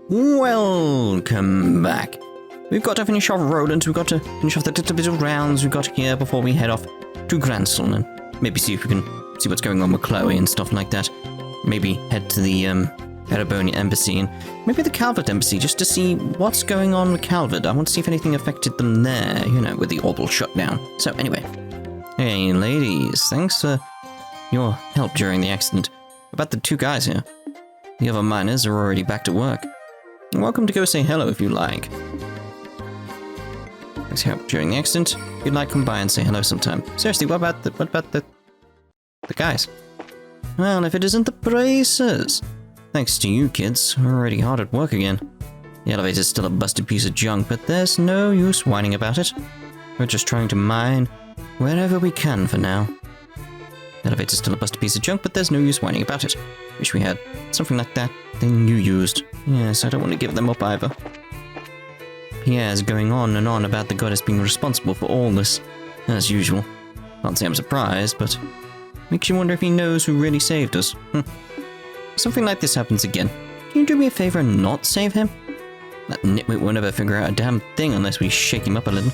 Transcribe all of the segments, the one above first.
Welcome back. We've got to finish off Rolent, we've got to finish off the little bit of rounds we've got here before we head off to Grandson and maybe see if we can see what's going on with Chloe and stuff like that. Maybe head to the Ouroborous embassy and maybe the Calvert embassy just to see what's going on with Calvert. I want to see if anything affected them there, you know, with the Ouroborous shutdown. So anyway, hey ladies, thanks for your help during the accident. About the two guys here. The other miners are already back to work. You're welcome to go say hello if you like. Thanks for help during the accident. If you'd like, come by and say hello sometime. Seriously, what about the guys? Well, if it isn't the bracers. Thanks to you kids, we're already hard at work again. The elevator's still a busted piece of junk, but there's no use whining about it. We're just trying to mine wherever we can for now. The elevator's still a busted piece of junk, but there's no use whining about it. Wish we had something like that thing you used. Yes, I don't want to give them up either. Pierre's going on and on about the goddess being responsible for all this, as usual. Can't say I'm surprised, but makes you wonder if he knows who really saved us. If something like this happens again, can you do me a favor and not save him? That nitwit won't ever figure out a damn thing unless we shake him up a little.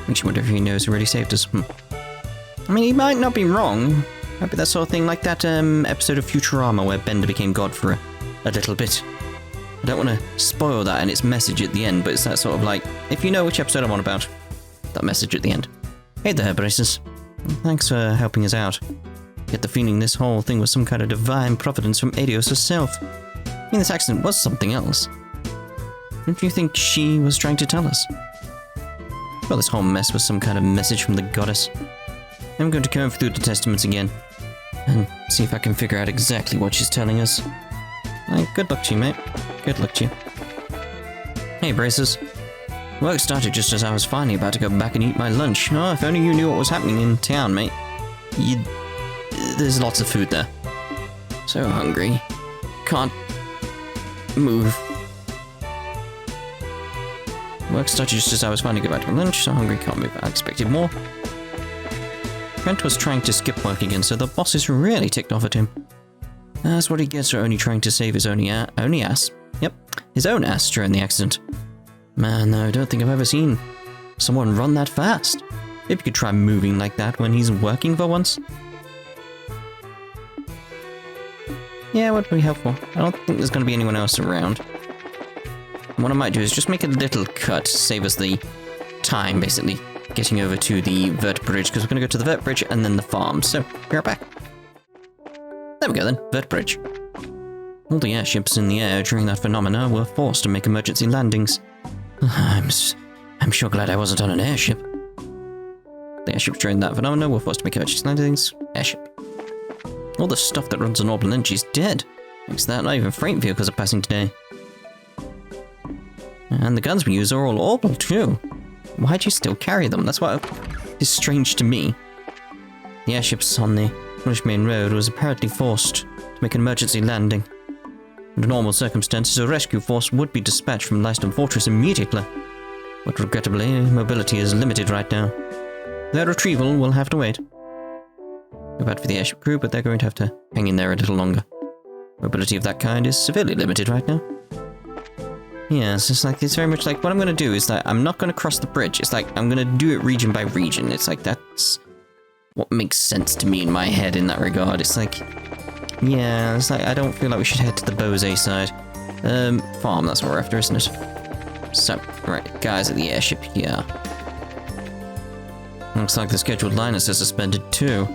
Makes you wonder if he knows who really saved us. I mean, he might not be wrong. Might be that sort of thing like that episode of Futurama where Bender became God for a little bit. I don't want to spoil that and its message at the end, but it's that sort of like, if you know which episode I'm on about, that message at the end. Hey there, Braces. Thanks for helping us out. Get the feeling this whole thing was some kind of divine providence from Adios herself. I mean, this accident was something else. Don't you think she was trying to tell us? Well, this whole mess was some kind of message from the goddess. I'm going to comb through the testaments again and see if I can figure out exactly what she's telling us. Good luck to you, mate. Good luck to you. Hey, Braces. Work started just as I was finally about to go back and eat my lunch. Oh, if only you knew what was happening in town, mate. There's lots of food there. So hungry. Can't move. Work started just as I was finally going back to my lunch. So hungry, can't move. I expected more. Trent was trying to skip work again, so the boss is really ticked off at him. That's what he gets for only trying to save his own ass. Yep, his own ass during the accident. Man, though, I don't think I've ever seen someone run that fast. Maybe you could try moving like that when he's working for once. Yeah, would be helpful. I don't think there's going to be anyone else around. What I might do is just make a little cut to save us the time, basically, getting over to the Vert Bridge, because we're going to go to the Vert Bridge and then the farm. So, be right back. There we go then, Vert Bridge. All the airships in the air during that phenomena were forced to make emergency landings. I'm sure glad I wasn't on an airship. The airships during that phenomena were forced to make emergency landings. Airship. All the stuff that runs on orbital energy is dead. Thanks to that, not even freight vehicles are passing today. And the guns we use are all orbital too. Why'd you still carry them? That's what is strange to me. The airships on the British main road was apparently forced to make an emergency landing. Under normal circumstances, a rescue force would be dispatched from Leiston Fortress immediately. But regrettably, mobility is limited right now. Their retrieval will have to wait. Too bad for the airship crew, but they're going to have to hang in there a little longer. Mobility of that kind is severely limited right now. Yes, it's very much like what I'm going to do is that I'm not going to cross the bridge. It's like I'm going to do it region by region. It's like that's what makes sense to me in my head in that regard. It's like, yeah, it's like I don't feel like we should head to the Bose side. Farm, that's what we're after, isn't it? So, right, guys at the airship here. Looks like the scheduled liners are suspended too.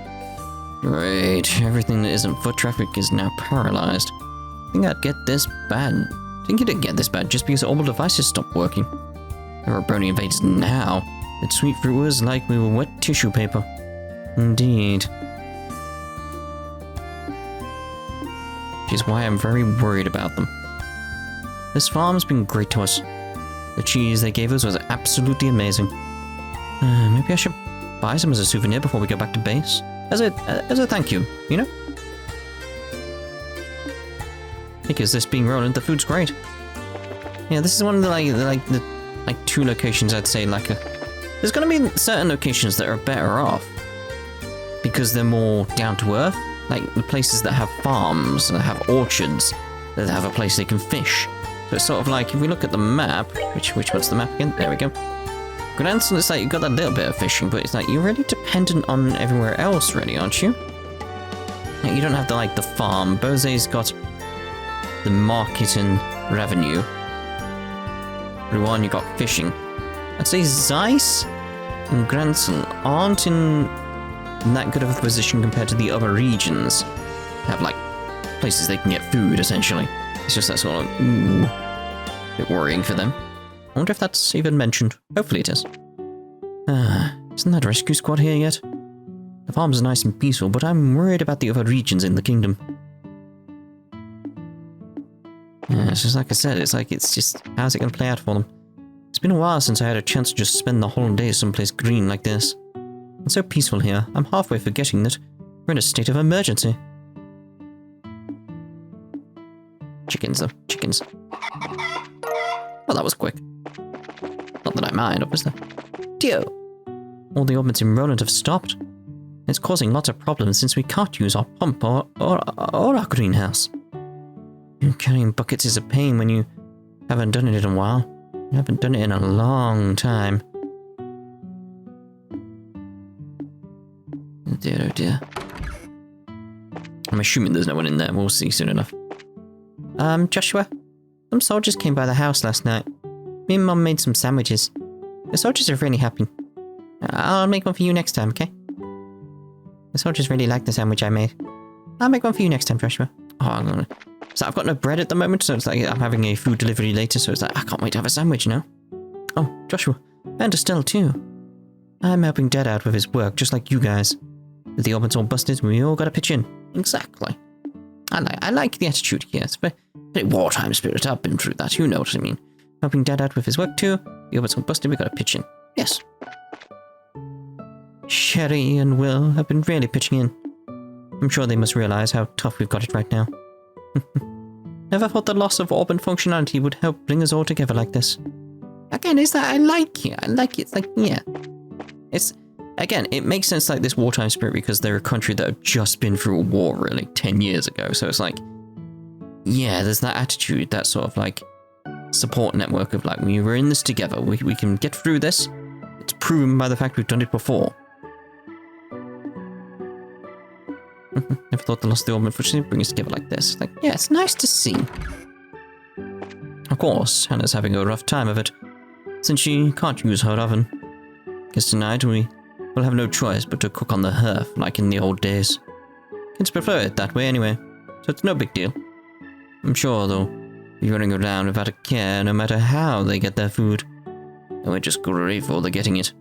Great, everything that isn't foot traffic is now paralyzed. I think I'd get this bad. I think you didn't get this bad just because all devices stopped working. Ouroborous invades now. That sweet fruit was like we were wet tissue paper. Indeed. Which is why I'm very worried about them. This farm's been great to us. The cheese they gave us was absolutely amazing. Maybe I should buy some as a souvenir before we go back to base? As a thank you, you know? Because this being Rolent, the food's great. Yeah, this is one of the two locations I'd say there's gonna be certain locations that are better off because they're more down to earth, like the places that have farms, that have orchards, that have a place they can fish. So it's sort of like, if we look at the map, which one's the map again? There we go. Granson, it's like you've got that little bit of fishing, but it's like you're really dependent on everywhere else, really, aren't you? Like, you don't have the farm. Bose's got the market and revenue. Ruan, you got fishing. I'd say Zeiss and Granson aren't in that good of a position compared to the other regions. They have, like, places they can get food, essentially. It's just that sort of, ooh, a bit worrying for them. I wonder if that's even mentioned. Hopefully it is. Isn't that rescue squad here yet? The farms are nice and peaceful, but I'm worried about the other regions in the kingdom. Yeah, it's just like I said, it's just, how's it going to play out for them? It's been a while since I had a chance to just spend the whole day someplace green like this. It's so peaceful here, I'm halfway forgetting that we're in a state of emergency. Chickens, though. Chickens. Well, that was quick. Not that I mind, obviously. Dio! All the orbits in Rolent have stopped. It's causing lots of problems since we can't use our pump or our greenhouse. Carrying buckets is a pain when you haven't done it in a while. You haven't done it in a long time. Oh dear, oh dear. I'm assuming there's no one in there. We'll see soon enough. Joshua? Some soldiers came by the house last night. Me and Mum made some sandwiches. The soldiers are really happy. I'll make one for you next time, okay? The soldiers really like the sandwich I made. I'll make one for you next time, Joshua. Oh, so I've got no bread at the moment, so it's like I'm having a food delivery later, so it's like I can't wait to have a sandwich now. Oh, Joshua. And Estelle too. I'm helping Dad out with his work, just like you guys. With the orbits all busted, we all gotta pitch in. Exactly. I like the attitude here. It's very wartime spirit. I've been through that, you know what I mean. Helping Dad out with his work too. The orbits all busted, we gotta pitch in. Yes. Sherry and Will have been really pitching in. I'm sure they must realize how tough we've got it right now. Never thought the loss of orb functionality would help bring us all together like this. Again, is that I like it. I like it. It's like, yeah. It's, again, it makes sense like this wartime spirit because they're a country that have just been through a war, really, 10 years ago. So it's like, yeah, there's that attitude, that sort of like support network of like, we were in this together. We can get through this. It's proven by the fact we've done it before. Never thought the loss of the orb unfortunately bring us together like this. Like, yeah, it's nice to see. Of course, Hannah's having a rough time of it, since she can't use her oven. Guess tonight we will have no choice but to cook on the hearth, like in the old days. Kids prefer it that way anyway, so it's no big deal. I'm sure they'll be running around without a care no matter how they get their food. And we're just grateful they're getting it.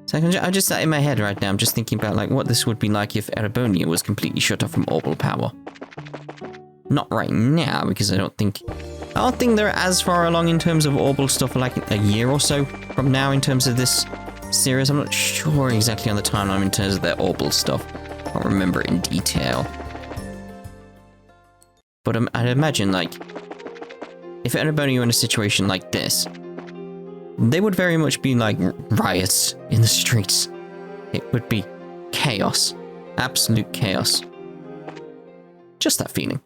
So I'm just sat in my head right now. I'm just thinking about like what this would be like if Erebonia was completely shut off from orbital power. Not right now, because I don't think they're as far along in terms of orbital stuff for like a year or so from now in terms of this series. I'm not sure exactly on the timeline in terms of their orbital stuff. I can't remember it in detail. But I'd imagine like if Erebonia were in a situation like this, they would very much be like riots in the streets. It would be chaos. Absolute chaos. Just that feeling.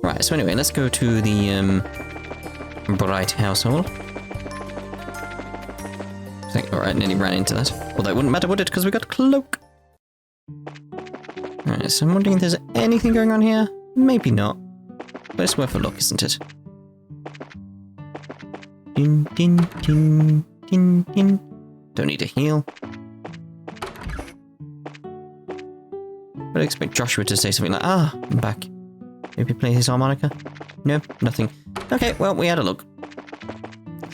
Right, so anyway, let's go to the Bright household. I think, alright, nearly ran into that. Although it wouldn't matter, would it? Because we got a cloak. Alright, so I'm wondering if there's anything going on here. Maybe not. But it's worth a look, isn't it? Din, din, din, din, din. Don't need to heal. I'd expect Joshua to say something like, ah, I'm back. Maybe play his harmonica? No, nothing. Okay, well, we had a look.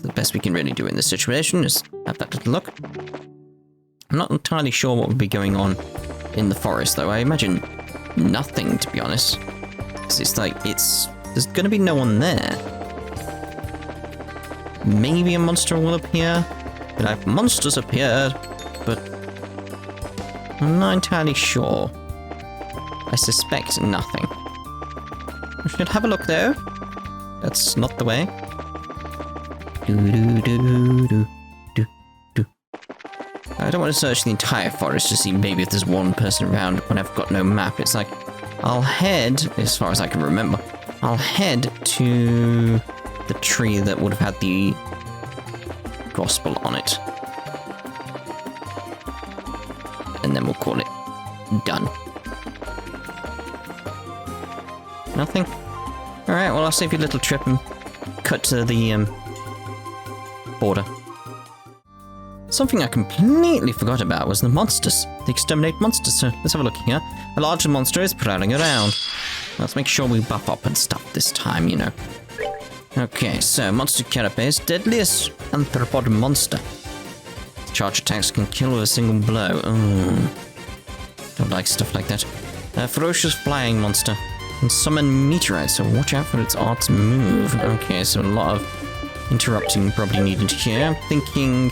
The best we can really do in this situation is have that little look. I'm not entirely sure what would be going on in the forest, though. I imagine nothing, to be honest. Because it's like, there's going to be no one there. Maybe a monster will appear. Like, monsters appeared, but I'm not entirely sure. I suspect nothing. We should have a look, though. That's not the way. Do do do do do do. I don't want to search the entire forest to see maybe if there's one person around when I've got no map. It's like, I'll head, as far as I can remember, I'll head to the tree that would have had the gospel on it. And then we'll call it done. Nothing? Alright, well I'll save you a little trip and cut to the border. Something I completely forgot about was the monsters. The exterminate monsters. So let's have a look here. A large monster is prowling around. Let's make sure we buff up and stuff this time, you know. Okay, so Monster Carapace, deadliest arthropod monster. Charge attacks can kill with a single blow. Oh, don't like stuff like that. Ferocious flying monster. Can summon meteorites, so watch out for its art's move. Okay, so a lot of interrupting probably needed here. I'm thinking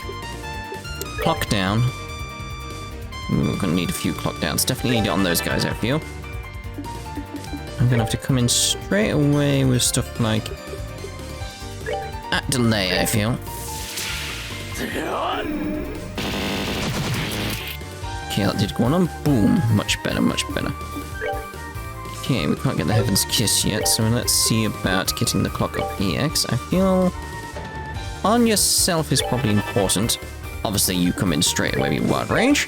clock down. Ooh, we're gonna need a few clock downs. Definitely need it on those guys, I feel. I'm gonna have to come in straight away with stuff like at delay, I feel. Okay, that did go on. Boom. Much better, much better. Okay, we can't get the Heaven's Kiss yet, so let's see about getting the clock up EX. I feel on yourself is probably important. Obviously, you come in straight away with wide range.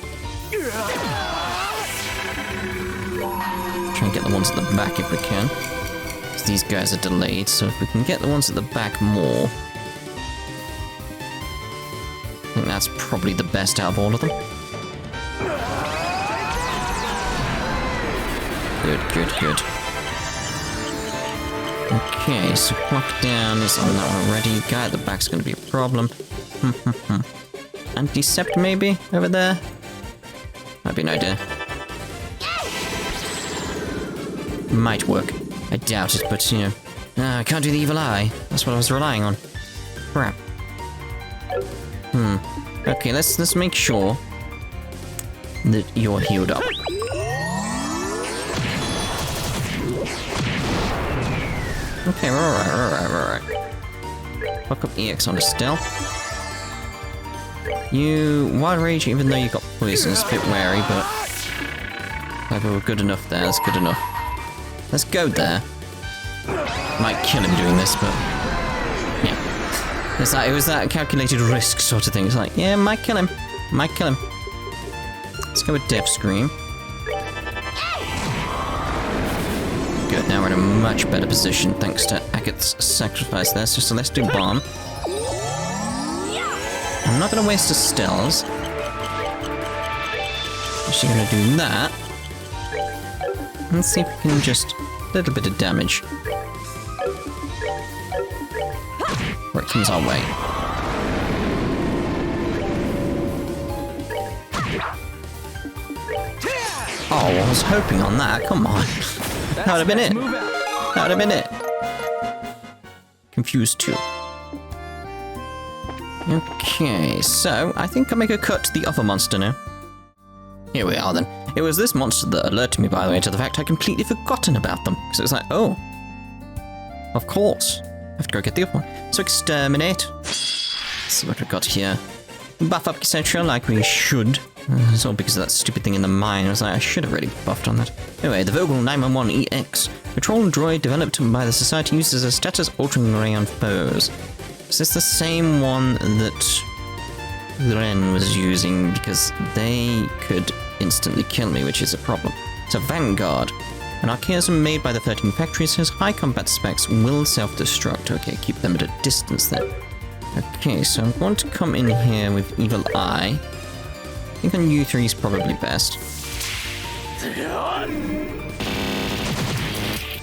Try and get the ones at the back if we can. Because these guys are delayed, so if we can get the ones at the back more, I think that's probably the best out of all of them. Good, good, good. Okay, so clock down is on that one already. Guy at the back's going to be a problem. Anticept maybe over there? Might be an idea. Might work. I doubt it, but you know. I can't do the evil eye. That's what I was relying on. Crap. Okay, let's make sure that you're healed up. Okay, we're alright. Fuck up EX on Estelle. You wide range, even though you got poison, is a bit wary, but we're good enough there. That's good enough. Let's go there. Might kill him doing this, but yeah, it was that calculated risk sort of thing. It's like, yeah, might kill him. Let's go with Death Scream. Good, now we're in a much better position thanks to Agate's sacrifice there, so let's do Bomb. I'm not going to waste Estelle's. Actually going to do that. Let's see if we can just a little bit of damage. Where it comes our way. Oh, I was hoping on that, come on. That would have been it. That would have been it. Confused too. Okay, so I think I'll make a cut to the other monster now. Here we are then. It was this monster that alerted me, by the way, to the fact I'd completely forgotten about them. So it's like, oh, of course. I have to go get the other one. So exterminate. Let's see what we've got here. Buff up etc. like we should. It's all because of that stupid thing in the mine. I was like, I should have really buffed on that. Anyway, the Vogel 911 EX. Patrol droid developed by the Society used as a status-altering ray on foes. Is this the same one that Ren was using? Because they could instantly kill me, which is a problem. So Vanguard. An archaism made by the 13 factories has high combat specs, will self-destruct. Okay, keep them at a distance then. Okay, so I'm going to come in here with Evil Eye. I think on U3 is probably best.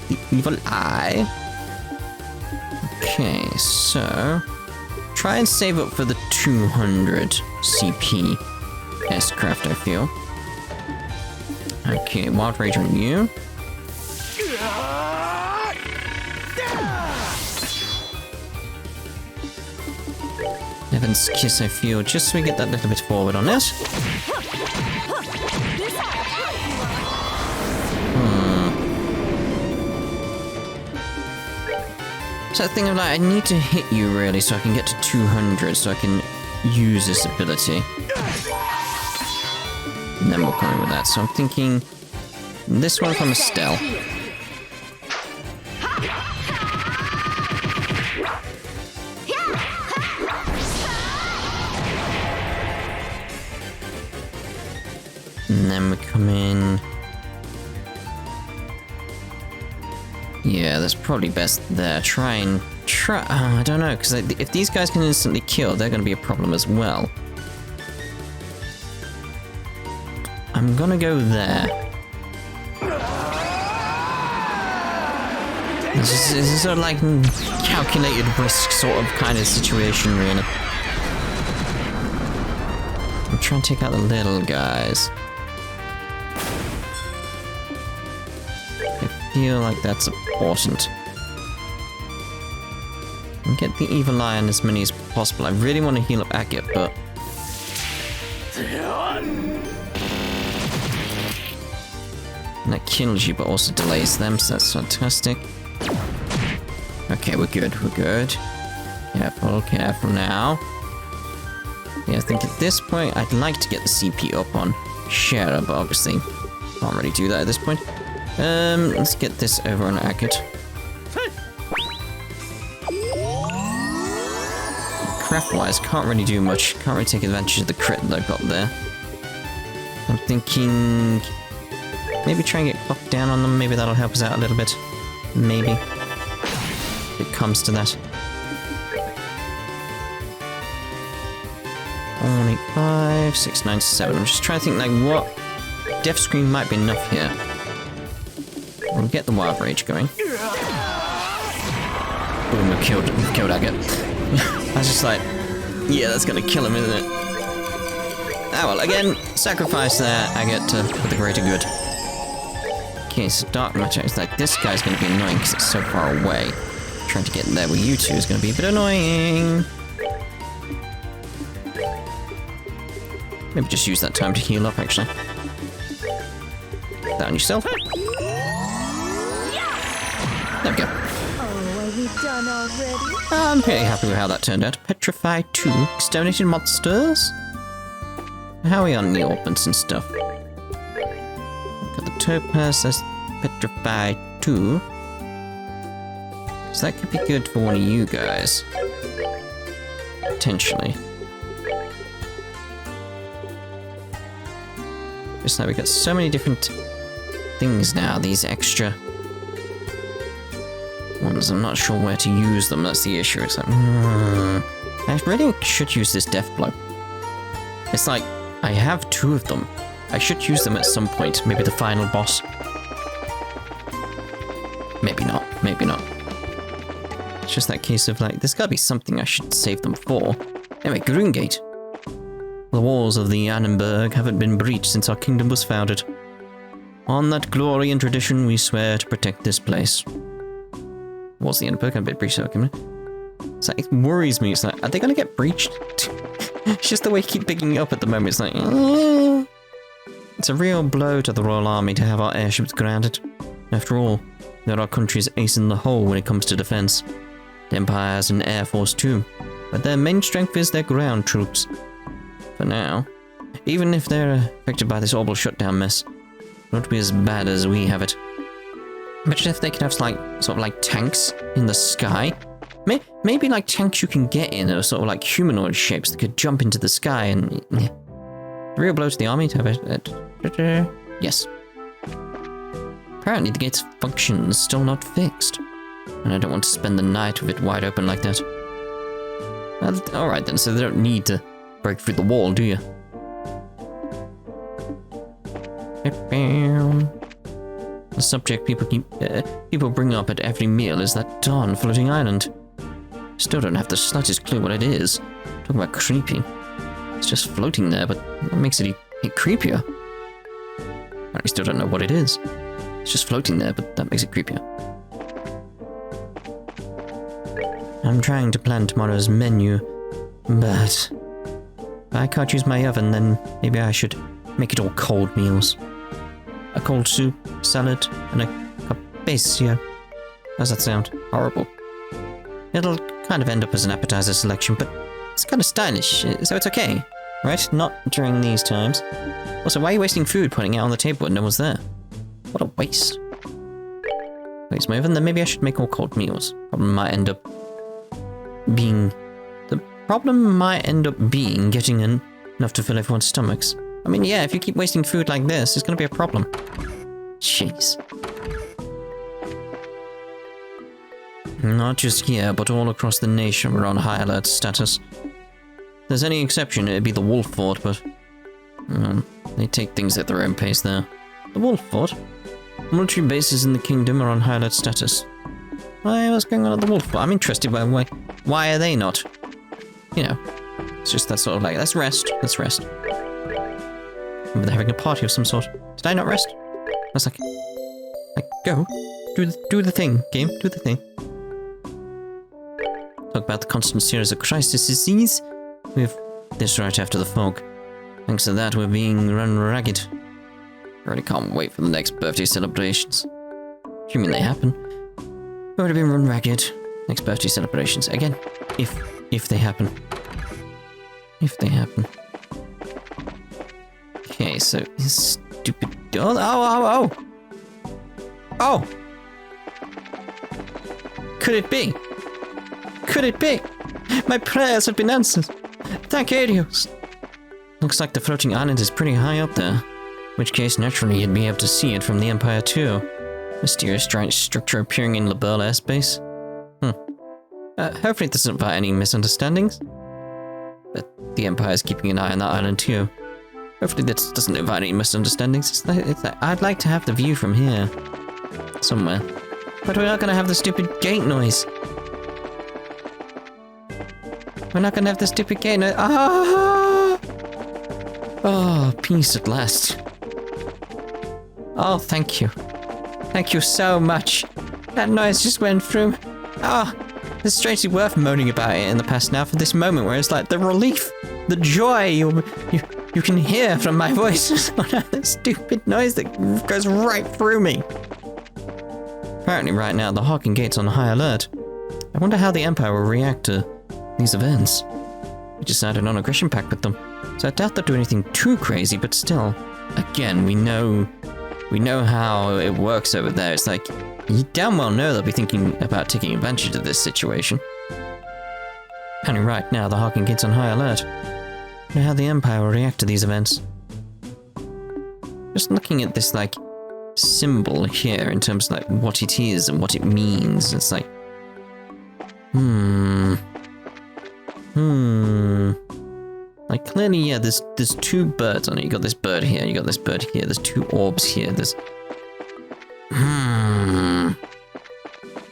The Evil Eye. Okay, so try and save up for the 200 CP S-craft, I feel. Okay, Wild Rage on you. Heaven's Kiss, I feel, just so we get that little bit forward on this. So that thing of like, I need to hit you really so I can get to 200 so I can use this ability. then we'll come in with that. So I'm thinking this one from Estelle. And then we come in... Yeah, that's probably best there. I don't know, because if these guys can instantly kill, they're going to be a problem as well. I'm gonna go there. This is sort of like calculated risk sort of kind of situation, really. I'm trying to take out the little guys. I feel like that's important. And get the evil lion as many as possible. I really want to heal up Agate, but... And that kills you, but also delays them, so that's fantastic. Okay, we're good, we're good. Careful, careful now. Yeah, I think at this point, I'd like to get the CP up on Shara, but obviously can't really do that at this point. Let's get this over on Agate. Craft-wise, can't really do much. Can't really take advantage of the crit that I've got there. I'm thinking... maybe try and get clocked down on them. Maybe that'll help us out a little bit. Maybe. If it comes to that. 185, 697. I'm just trying to think, like, what death screen might be enough here. We'll get the wild rage going. Boom, we've killed Agate. I was just like, yeah, that's gonna kill him, isn't it? Ah, well, again, sacrifice there, Agate, for the greater good. Okay, so dark matter is like, this guy's gonna be annoying because it's so far away. Trying to get there with you two is gonna be a bit annoying. Maybe just use that time to heal up, actually. That on yourself. There we go. Oh, are we done already? I'm pretty happy with how that turned out. Petrify 2, exterminated monsters. How are we on the orbits and stuff? Got the topaz, that's Petrify 2. So that could be good for one of you guys. Potentially. Just like we got so many different things now, these extra ones. I'm not sure where to use them, that's the issue. It's like, I really should use this death blow. It's like, I have 2 of them. I should use them at some point, maybe the final boss. Maybe not, maybe not. It's just that case of like, there's gotta be something I should save them for. Anyway, Grungate. The walls of the Annenberg haven't been breached since our kingdom was founded. On that glory and tradition, we swear to protect this place. Walls of the Annenberg haven't been breached, okay? It's like, it worries me. It's like, are they gonna get breached? It's just the way you keep picking it up at the moment. It's like, it's a real blow to the Royal Army to have our airships grounded. After all, they're our country's ace in the hole when it comes to defense. The Empire has an air force too, but their main strength is their ground troops. For now, even if they're affected by this orbital shutdown mess, it won't be as bad as we have it. Imagine if they could have like sort of like tanks in the sky. Maybe like tanks you can get in, or sort of like humanoid shapes that could jump into the sky and... real blow to the army to have it. Yes. Apparently the gate's function is still not fixed, and I don't want to spend the night with it wide open like that. Alright then, so they don't need to break through the wall, do you? The subject people bring up at every meal is that darn floating island. Still don't have the slightest clue what it is. Talk about creepy. It's just floating there, but that makes it creepier. I still don't know what it is. It's just floating there, but that makes it creepier. I'm trying to plan tomorrow's menu, but if I can't use my oven, then maybe I should make it all cold meals. A cold soup, salad, and a pasio. How's that sound? Horrible. It'll kind of end up as an appetizer selection, but it's kind of stylish, so it's okay. Right? Not during these times. Also, why are you wasting food putting it on the table when no one's there? What a waste. Waste my oven, then maybe I should make all cold meals. Problem might end up being getting enough to fill everyone's stomachs. I mean, yeah, if you keep wasting food like this, it's gonna be a problem. Jeez. Not just here, but all across the nation we're on high alert status. If there's any exception, it'd be the Wolf Fort, but they take things at their own pace there. The Wolf Fort? Military bases in the kingdom are on high alert status. What's going on at the Wolf Fort? I'm interested by why are they not? You know, it's just that sort of like, let's rest. Remember they're having a party of some sort. Did I not rest? I was like go. Do the thing, game. Do the thing. Talk about the constant series of crises. We have this right after the fog. Thanks to that, we're being run ragged. I really can't wait for the next birthday celebrations. Assuming they happen. We've already been run ragged. Next birthday celebrations. Again, if they happen. If they happen. Okay, so this stupid... Oh! Could it be? My prayers have been answered. Thank Adios. Looks like the floating island is pretty high up there. In which case, naturally, you'd be able to see it from the Empire too. Mysterious giant structure appearing in Liberl airspace. Hopefully it doesn't invite any misunderstandings. But the Empire is keeping an eye on that island too. Hopefully this doesn't invite any misunderstandings. It's like, I'd like to have the view from here. Somewhere. But we're not going to have the stupid gate noise. We're not going to have the stupid gate noise. Ah! Oh, peace at last. Oh, thank you. Thank you so much. That noise just went through. Ah, it's strangely worth moaning about it in the past now for this moment where it's like the relief, the joy you can hear from my voice. That stupid noise that goes right through me. Apparently right now the Harken Gate's on high alert. I wonder how the Empire will react to these events. We just signed an non-aggression pact with them, so I doubt they'll do anything too crazy, but still. Again, we know how it works over there. It's like, you damn well know they'll be thinking about taking advantage of this situation. And right now, the Harken Gate's on high alert. I wonder how the Empire will react to these events. Just looking at this, like, symbol here in terms of, like, what it is and what it means, it's like, Like, clearly, yeah, there's two birds on it. You got this bird here, you got this bird here, there's two orbs here, there's...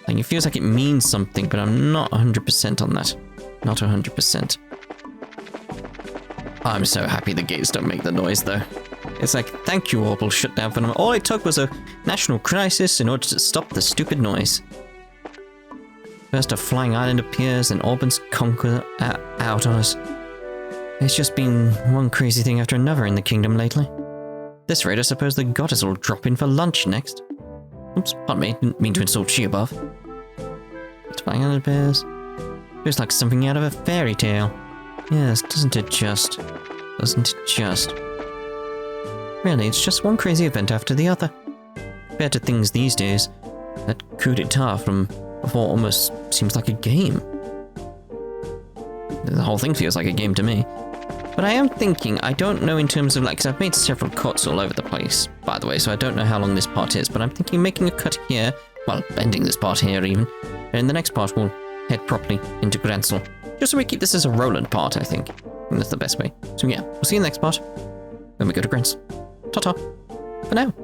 Like, it feels like it means something, but I'm not 100% on that. Not 100%. I'm so happy the gates don't make the noise, though. It's like, thank you, Orb will shut down for them. All it took was a national crisis in order to stop the stupid noise. First a flying island appears, and Orbans conquer out on us. It's just been one crazy thing after another in the kingdom lately. At this rate, I suppose the goddess will drop in for lunch next. Oops, pardon me, didn't mean to insult she above. It's flying island appears. Feels like something out of a fairy tale. Yes, doesn't it just? Doesn't it just? Really, it's just one crazy event after the other. Compared to things these days, that coup d'etat from before almost seems like a game. The whole thing feels like a game to me. But I am thinking, I don't know in terms of like, because I've made several cuts all over the place, by the way, so I don't know how long this part is, but I'm thinking making a cut here, well, bending this part here even, and in the next part we'll head properly into Gransel. Just so we keep this as a Rolent part, I think. And that's the best way. So yeah, we'll see you in the next part when we go to Gransel. Ta-ta. For now.